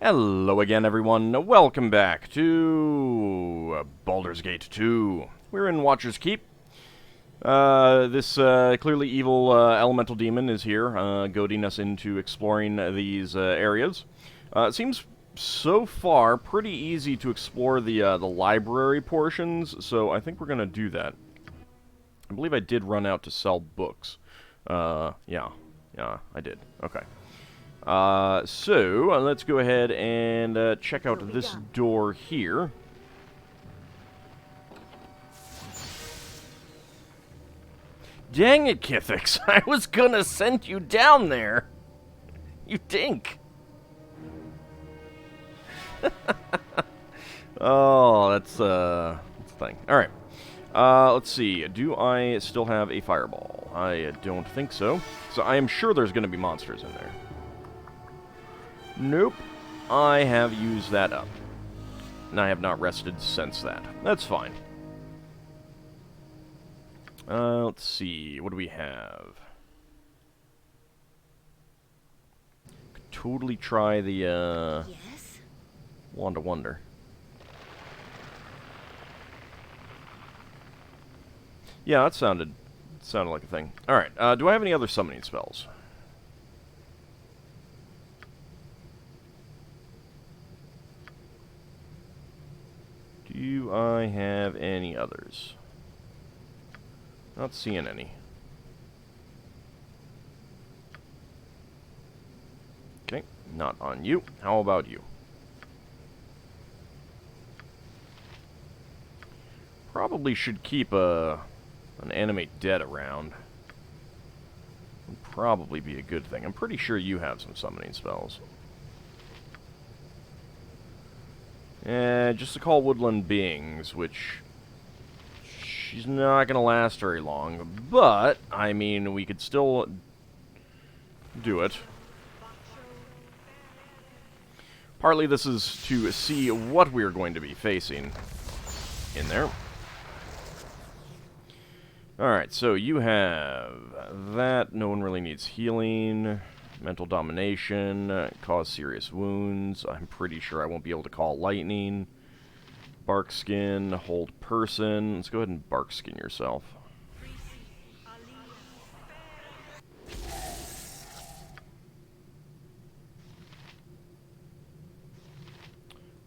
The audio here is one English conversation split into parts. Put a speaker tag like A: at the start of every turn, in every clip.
A: Hello again, everyone. Welcome back to Baldur's Gate 2. We're in Watcher's Keep. This clearly evil elemental demon is here, goading us into exploring these areas. It seems so far pretty easy to explore the library portions, so I think we're going to do that. I believe I did run out to sell books. Yeah, I did. Okay. So let's go ahead and check out this door here. Dang it, Kithix! I was gonna send you down there! You dink! Oh, that's a thing. Alright. Let's see. Do I still have a fireball? I don't think so. So I am sure there's gonna be monsters in there. Nope. I have used that up. And I have not rested since that. That's fine. Let's see. What do we have? Could totally try the,
B: Yes?
A: Wand of Wonder. Yeah, that sounded like a thing. Alright, do I have any other summoning spells? Do I have any others? Not seeing any. Okay, not on you. How about you? Probably should keep an animate dead around. Would probably be a good thing. I'm pretty sure you have some summoning spells. Just to call woodland beings, which she's not going to last very long. But, I mean, we could still do it. Partly this is to see what we're going to be facing in there. Alright, so you have that. No one really needs healing. Mental domination. Cause serious wounds. I'm pretty sure I won't be able to call lightning. Bark skin. Hold person. Let's go ahead and bark skin yourself.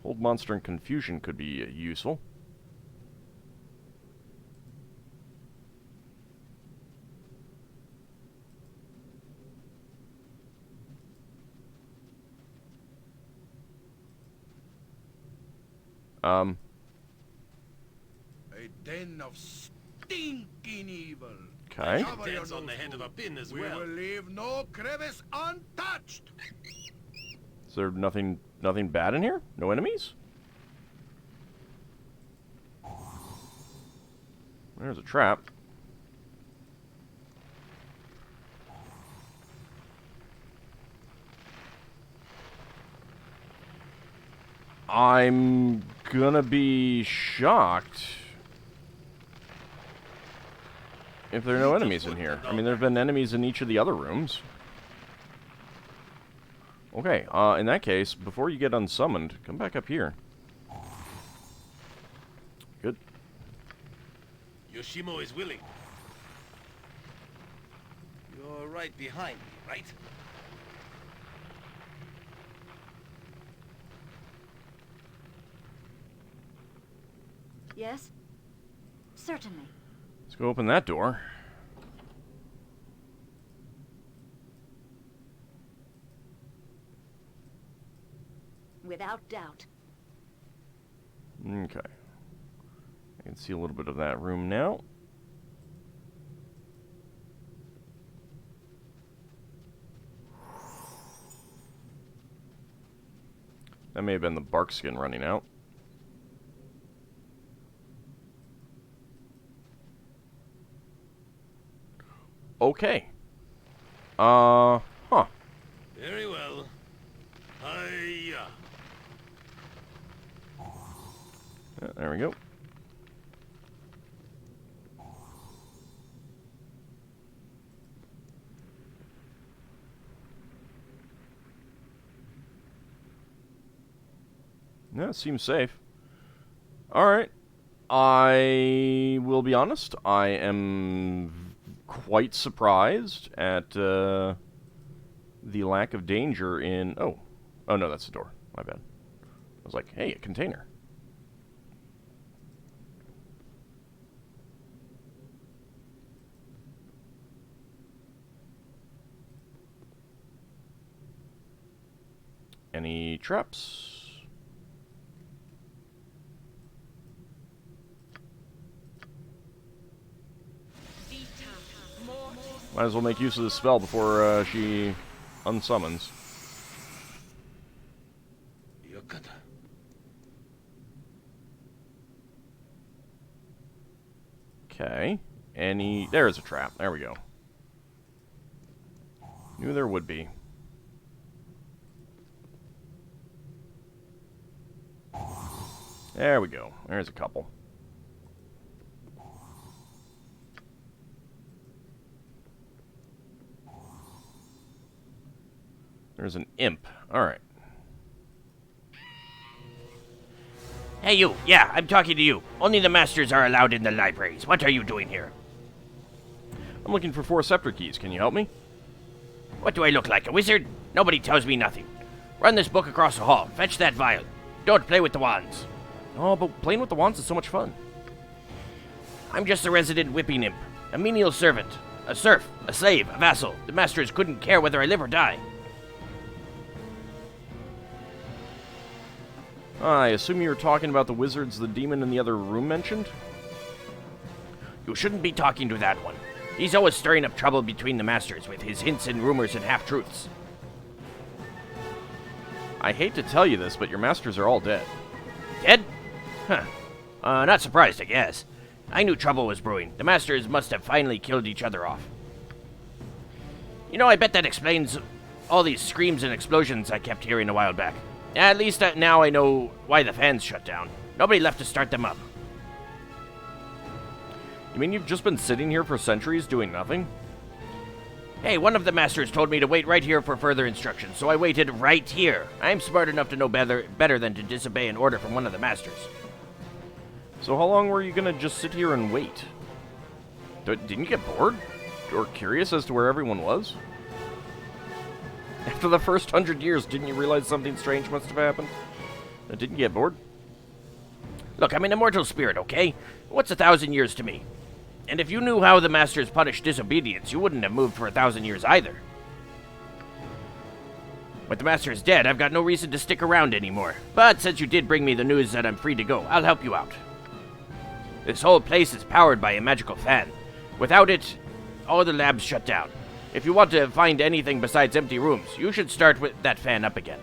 A: Hold monster and confusion could be useful.
C: A den of stinking evil.
A: Okay.
C: Cover your
D: Dance on the
C: nose,
D: head of a pin as
C: we
D: well.
C: will leave no crevice untouched.
A: Is there nothing bad in here? No enemies? There's a trap. I'm gonna be shocked if there are no enemies in here. I mean, there have been enemies in each of the other rooms. Okay, in that case, before you get unsummoned, come back up here. Good.
D: Yoshimo is willing. You're right behind me, right?
B: Yes? Certainly.
A: Let's go open that door.
B: Without doubt.
A: Okay. I can see a little bit of that room now. That may have been the bark skin running out. Okay. Huh.
D: Very well. Hiya.
A: Yeah, there we go. Yeah, it seems safe. Alright. I will be honest, I am quite surprised at the lack of danger in... Oh. Oh, no, that's the door. My bad. I was like, hey, a container. Any traps? Might as well make use of this spell before she unsummons. Okay. There's a trap. There we go. Knew there would be. There we go. There's a couple. There's an imp. Alright.
E: Hey, you. Yeah, I'm talking to you. Only the masters are allowed in the libraries. What are you doing here?
A: I'm looking for 4 scepter keys. Can you help me?
E: What do I look like, a wizard? Nobody tells me nothing. Run this book across the hall. Fetch that vial. Don't play with the wands.
A: Oh, but playing with the wands is so much fun.
E: I'm just a resident whipping imp. A menial servant. A serf. A slave. A vassal. The masters couldn't care whether I live or die.
A: I assume you were talking about the wizards the demon in the other room mentioned?
E: You shouldn't be talking to that one. He's always stirring up trouble between the masters with his hints and rumors and half-truths.
A: I hate to tell you this, but your masters are all dead.
E: Dead? Huh. Not surprised, I guess. I knew trouble was brewing. The masters must have finally killed each other off. You know, I bet that explains all these screams and explosions I kept hearing a while back. At least now I know why the fans shut down. Nobody left to start them up.
A: You mean you've just been sitting here for centuries doing nothing?
E: Hey, one of the masters told me to wait right here for further instructions, so I waited right here. I'm smart enough to know better than to disobey an order from one of the masters.
A: So how long were you gonna just sit here and wait? Didn't you get bored? Or curious as to where everyone was? After the first 100 years, didn't you realize something strange must have happened? Didn't you get bored?
E: Look, I'm an immortal spirit, okay? What's 1,000 years to me? And if you knew how the masters punish disobedience, you wouldn't have moved for 1,000 years either. With the master is dead, I've got no reason to stick around anymore. But since you did bring me the news that I'm free to go, I'll help you out. This whole place is powered by a magical fan. Without it, all the labs shut down. If you want to find anything besides empty rooms, you should start with that fan up again.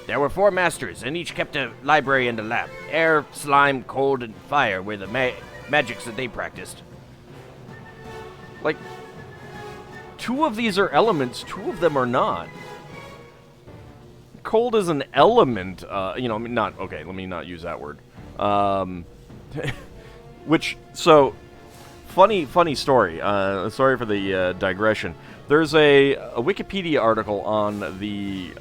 E: There were 4 masters, and each kept a library and a lab. Air, slime, cold, and fire were the magics that they practiced.
A: Like, 2 of these are elements, 2 of them are not. Cold is an element, not, okay, let me not use that word. Funny story. Sorry for the digression. There's a Wikipedia article on the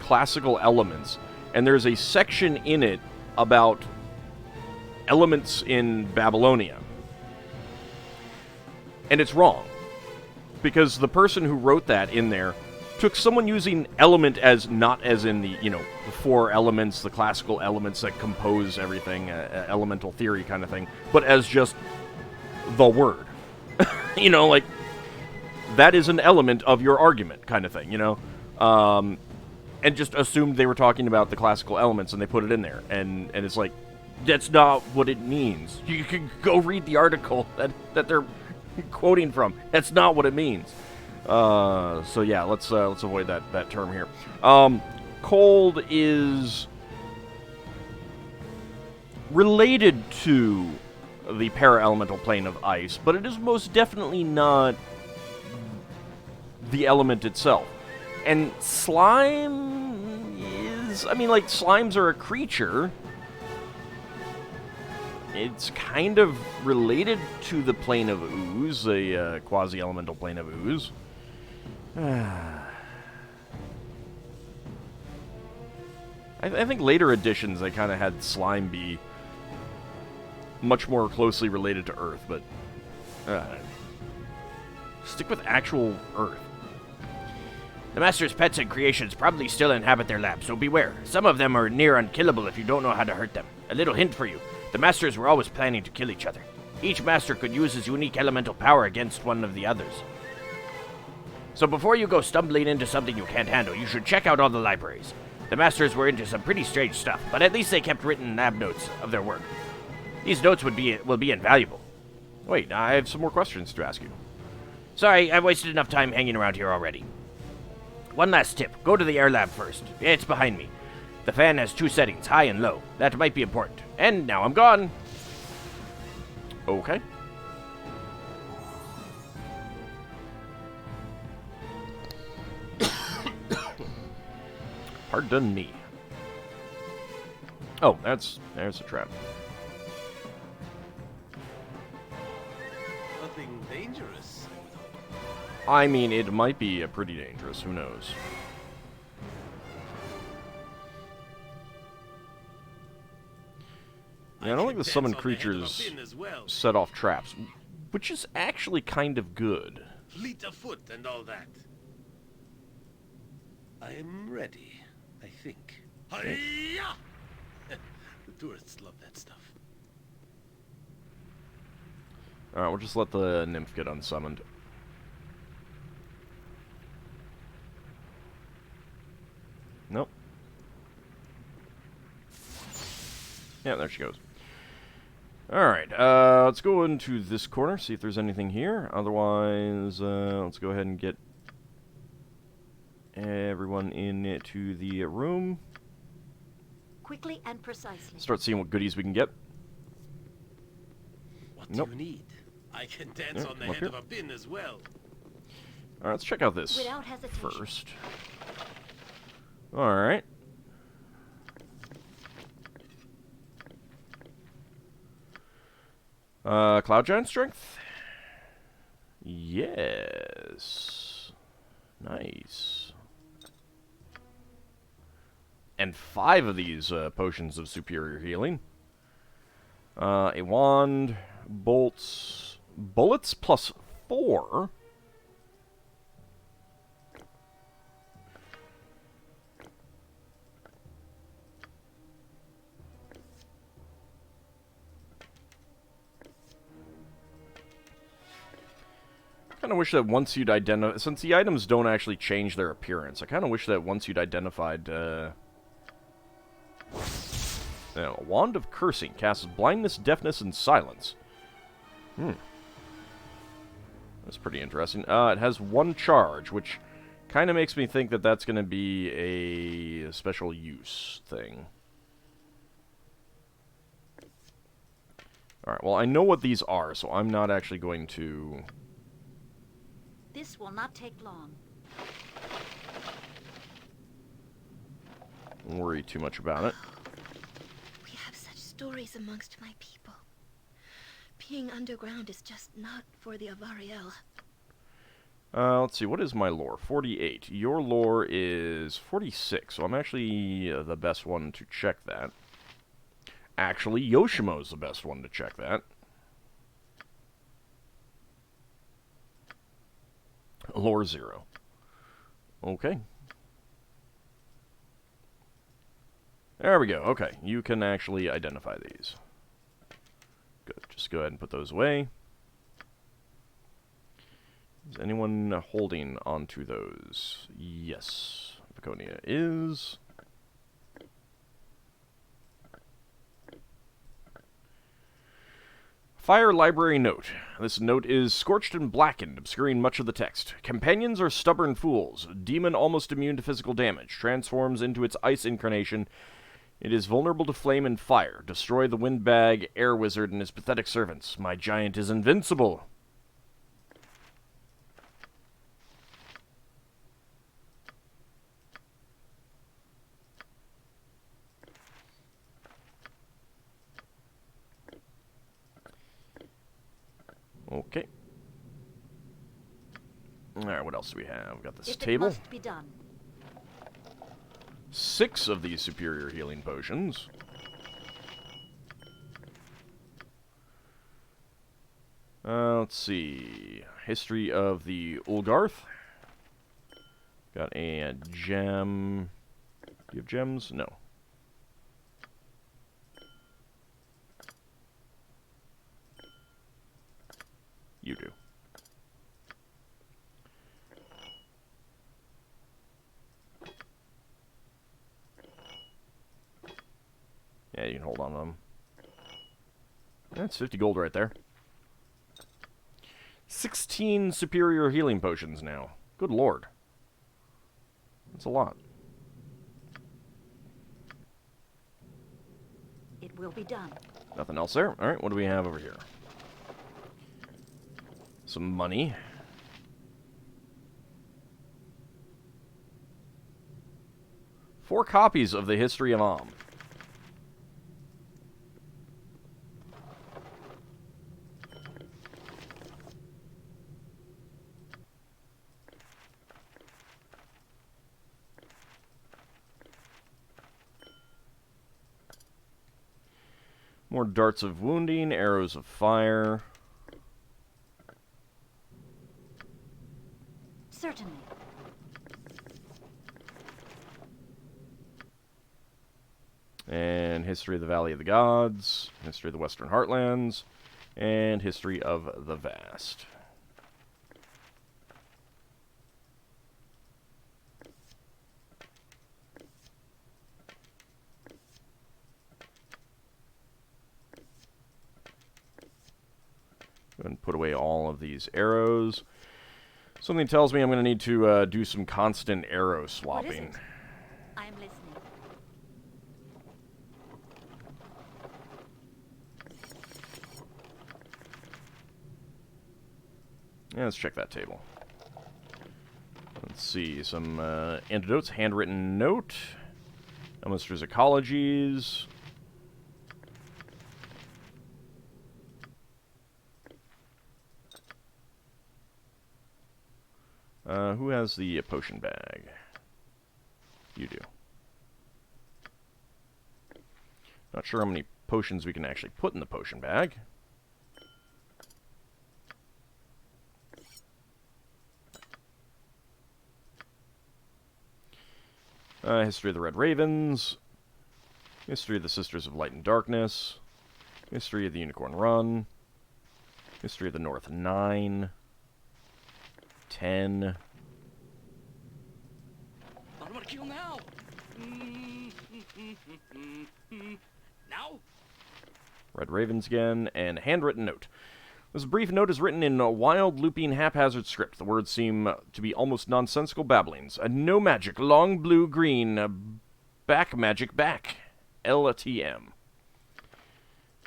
A: classical elements, and there's a section in it about elements in Babylonia. And it's wrong. Because the person who wrote that in there took someone using element as not as in the, the 4 elements, the classical elements that compose everything, elemental theory kind of thing, but as just the word. Like, that is an element of your argument kind of thing, and just assumed they were talking about the classical elements, and they put it in there, and it's like, that's not what it means. You can go read the article that they're quoting from. That's not what it means. So yeah, let's avoid that term here. Cold is related to the para-elemental plane of ice, but it is most definitely not the element itself. And slime is... slimes are a creature. It's kind of related to the plane of ooze, a quasi-elemental plane of ooze. I think later editions they kind of had slime be much more closely related to Earth, but stick with actual Earth.
E: The Master's pets and creations probably still inhabit their labs, so beware. Some of them are near unkillable if you don't know how to hurt them. A little hint for you. The Masters were always planning to kill each other. Each Master could use his unique elemental power against one of the others. So before you go stumbling into something you can't handle, you should check out all the libraries. The Masters were into some pretty strange stuff, but at least they kept written lab notes of their work. These notes will be invaluable.
A: Wait, I have some more questions to ask you.
E: Sorry, I've wasted enough time hanging around here already. One last tip. Go to the air lab first. It's behind me. The fan has 2 settings, high and low. That might be important. And now I'm gone.
A: Okay. Pardon me. Oh, there's a trap.
D: Nothing dangerous.
A: I mean, it might be pretty dangerous. Who knows? Yeah, I don't think the summoned creatures set off traps, which is actually kind of good.
D: Fleet of foot and all that. I am ready, I think. Hi-ya! The tourists love that stuff.
A: Alright, we'll just let the nymph get unsummoned. Nope. Yeah, there she goes. Alright, let's go into this corner, see if there's anything here. Otherwise, let's go ahead and get everyone into the room.
B: Quickly and precisely.
A: Start seeing what goodies we can get.
D: What
A: Nope.
D: do you need? I can dance
A: Yeah,
D: on the
A: up
D: head
A: here.
D: of a pin as well.
A: Alright, let's check out this
B: Without hesitation.
A: first. Alright. Cloud Giant Strength? Yes. Nice. And 5 of these potions of superior healing. A wand, bullets plus 4. I kind of wish that once you'd identify, since the items don't actually change their appearance, I kind of wish that once you'd identified, a wand of cursing casts blindness, deafness, and silence. That's pretty interesting. It has 1 charge, which kind of makes me think that that's going to be a special use thing. Alright, well, I know what these are, so I'm not actually going to
B: This will not take long.
A: worry too much about it.
F: We have such stories amongst my people. Being underground is just not for the Avariel.
A: Let's see, what is my lore? 48. Your lore is 46, so I'm actually the best one to check that. Actually, Yoshimo's the best one to check that. Lore 0. Okay. There we go. Okay, you can actually identify these. Good. Just go ahead and put those away. Is anyone holding onto those? Yes. Viconia is. Fire Library Note. This note is scorched and blackened, obscuring much of the text. Companions are stubborn fools. Demon almost immune to physical damage. Transforms into its ice incarnation. It is vulnerable to flame and fire. Destroy the windbag, air wizard, and his pathetic servants. My giant is invincible. Okay. Alright, what else do we have? We got this
B: If it
A: table.
B: must be done.
A: 6 of these superior healing potions. Let's see. History of the Ulgarth. Got a gem. Do you have gems? No. You do. Yeah, you can hold on to them. That's 50 gold right there. 16 superior healing potions now. Good lord. That's a lot.
B: It will be done.
A: Nothing else there? Alright, what do we have over here? Some money. Four copies of the History of Am. More darts of wounding, arrows of fire.
B: Certainly.
A: And History of the Valley of the Gods, History of the Western Heartlands, and History of the Vast. Go ahead and put away all of these arrows. Something tells me I'm going to need to do some constant arrow
B: What is
A: swapping.
B: it? I am listening.
A: Yeah, let's check that table. Let's see, some antidotes, handwritten note, Elminster's ecologies. Who has the potion bag? You do. Not sure how many potions we can actually put in the potion bag. History of the Red Ravens. History of the Sisters of Light and Darkness. History of the Unicorn Run. History of the North 9. 10.
D: I'm gonna kill now. Now?
A: Red Ravens again, and handwritten note. This brief note is written in a wild, looping, haphazard script. The words seem to be almost nonsensical babblings. No magic, long blue, green, back magic, back. LTM.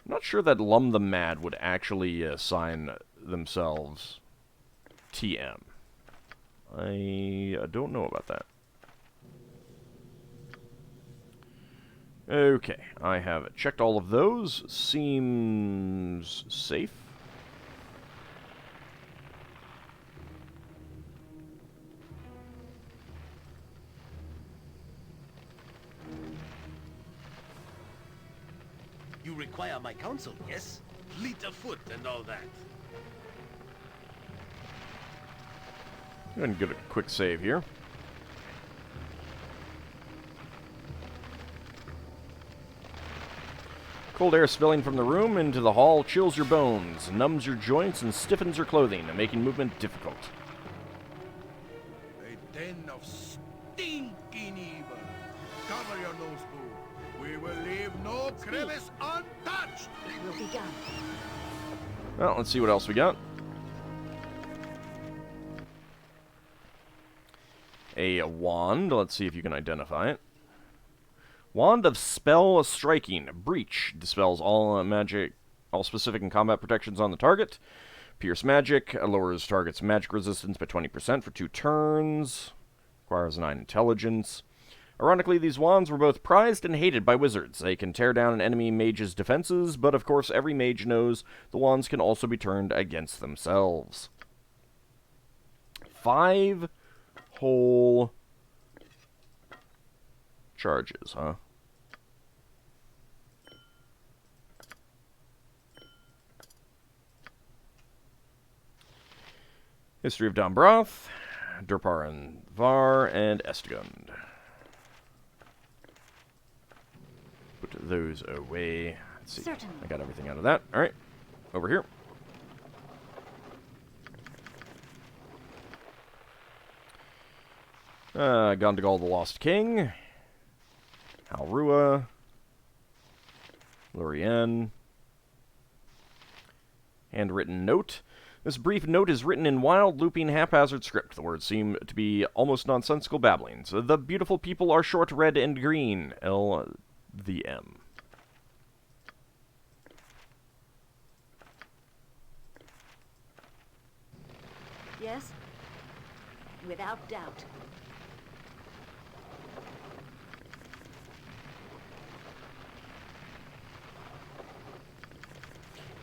A: I'm not sure that Lum the Mad would actually sign themselves TM. I don't know about that. Okay, I have checked all of those. Seems safe.
D: You require my counsel, yes? Fleet of foot and all that.
A: Go ahead and get a quick save here. Cold air spilling from the room into the hall chills your bones, numbs your joints, and stiffens your clothing, making movement difficult.
C: A den of stinking evil. Cover your nose, boo. We will leave no crevice untouched.
B: It will be done.
A: Well, let's see what else we got. A wand. Let's see if you can identify it. Wand of Spell Striking. Breach. Dispels all magic, all specific and combat protections on the target. Pierce Magic. Lowers target's magic resistance by 20% for 2 turns. Requires 9 intelligence. Ironically, these wands were both prized and hated by wizards. They can tear down an enemy mage's defenses, but of course every mage knows the wands can also be turned against themselves. 5 whole charges, huh? History of Dombroth, Durpar and Var, and Estegund. Put those away. Let's see.
B: Certainly.
A: I got everything out of that. Alright. Over here. Gondagal the Lost King. Halrua. Lorien. Handwritten note. This brief note is written in wild, looping, haphazard script. The words seem to be almost nonsensical babblings. The beautiful people are short, red, and green. L. The M.
B: Yes? Without doubt.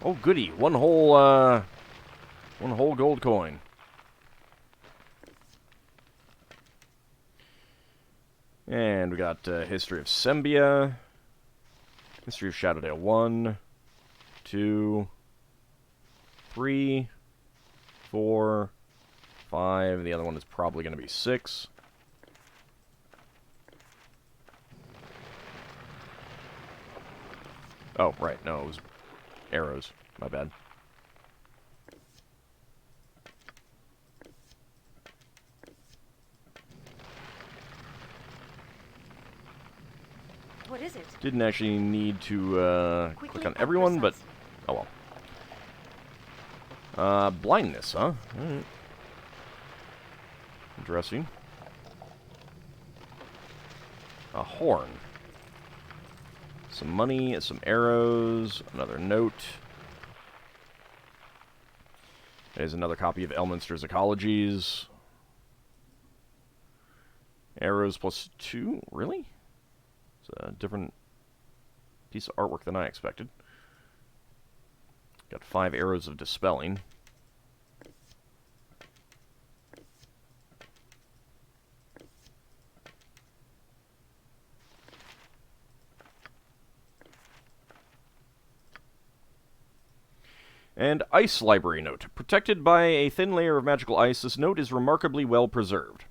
A: Oh, goody. One whole gold coin. And we got History of Sembia. History of Shadowdale 1, 2, 3, 4, 5. The other one is probably going to be 6. Oh, right. No, it was arrows. My bad.
B: What is it?
A: Didn't actually need to click on everyone, but oh well. Blindness, huh? Alright. Interesting. A horn. Some money, some arrows, another note. There's another copy of Elminster's Ecologies. Arrows plus 2? Really? It's a different piece of artwork than I expected. Got 5 arrows of dispelling. And Ice Library Note. Protected by a thin layer of magical ice, this note is remarkably well preserved.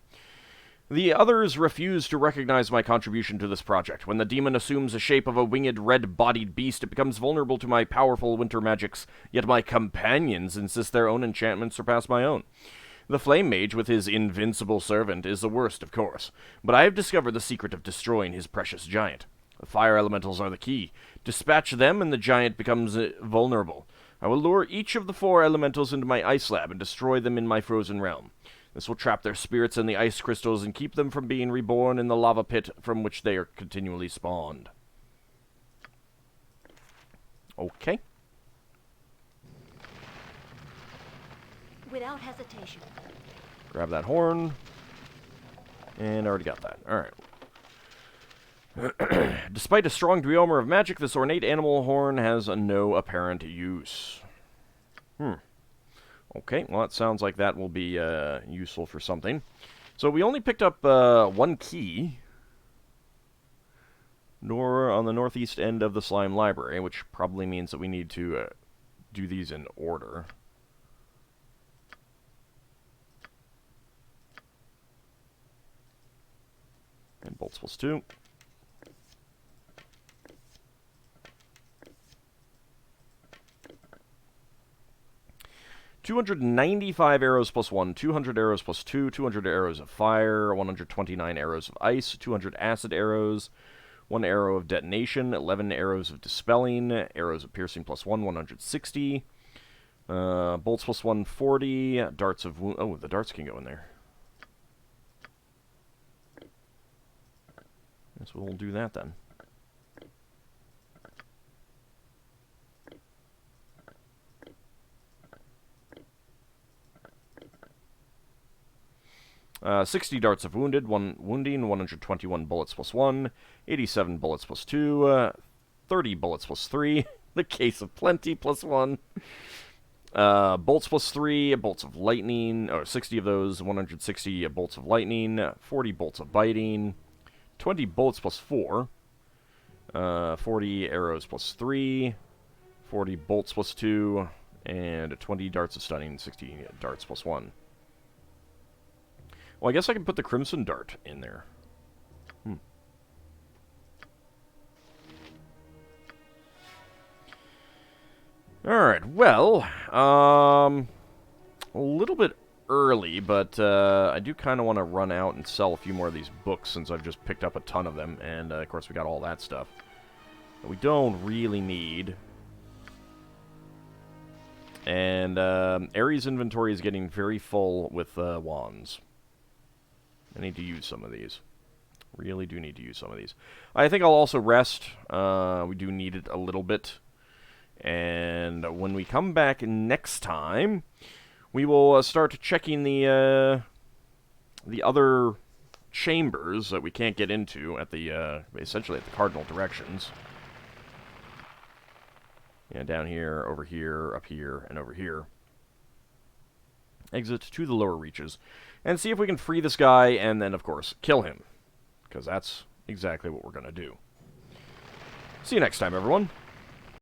A: The others refuse to recognize my contribution to this project. When the demon assumes the shape of a winged, red-bodied beast, it becomes vulnerable to my powerful winter magics, yet my companions insist their own enchantments surpass my own. The Flame Mage, with his invincible servant, is the worst, of course, but I have discovered the secret of destroying his precious giant. The fire elementals are the key. Dispatch them, and the giant becomes vulnerable. I will lure each of the 4 elementals into my ice lab and destroy them in my frozen realm. This will trap their spirits in the ice crystals and keep them from being reborn in the lava pit from which they are continually spawned. Okay.
B: Without hesitation.
A: Grab that horn. And I already got that. Alright. Despite a strong Driomer of magic, this ornate animal horn has no apparent use. Okay, well, it sounds like that will be useful for something. So we only picked up 1 key. Nor on the northeast end of the Slime Library, which probably means that we need to do these in order. And bolts plus 2. 295 arrows plus 1, 200 arrows plus 2, 200 arrows of fire, 129 arrows of ice, 200 acid arrows, 1 arrow of detonation, 11 arrows of dispelling, arrows of piercing plus 1, 160, bolts plus 140, darts of wound. Oh, the darts can go in there. Guess we'll do that then. Uh, 60 darts of wounded, 1 wounding, 121 bullets plus 1, 87 bullets plus 2, 30 bullets plus 3, the case of plenty plus 1, bolts plus 3, bolts of lightning, or 60 of those, 160 bolts of lightning, 40 bolts of biting, 20 bullets plus 4. 40 arrows plus 3. 40 bolts plus 2. And 20 darts of stunning, 60 darts plus 1. Well, I guess I can put the crimson dart in there. Alright, well, a little bit early, but I do kind of want to run out and sell a few more of these books since I've just picked up a ton of them, and of course we got all that stuff that we don't really need. And Ares' inventory is getting very full with wands. I need to use some of these. Really do need to use some of these. I think I'll also rest. We do need it a little bit. And when we come back next time, we will start checking the other chambers that we can't get into at the essentially at the cardinal directions. Yeah, down here, over here, up here, and over here. Exit to the lower reaches, and see if we can free this guy, and then of course kill him, because that's exactly what we're gonna do. See you next time, everyone.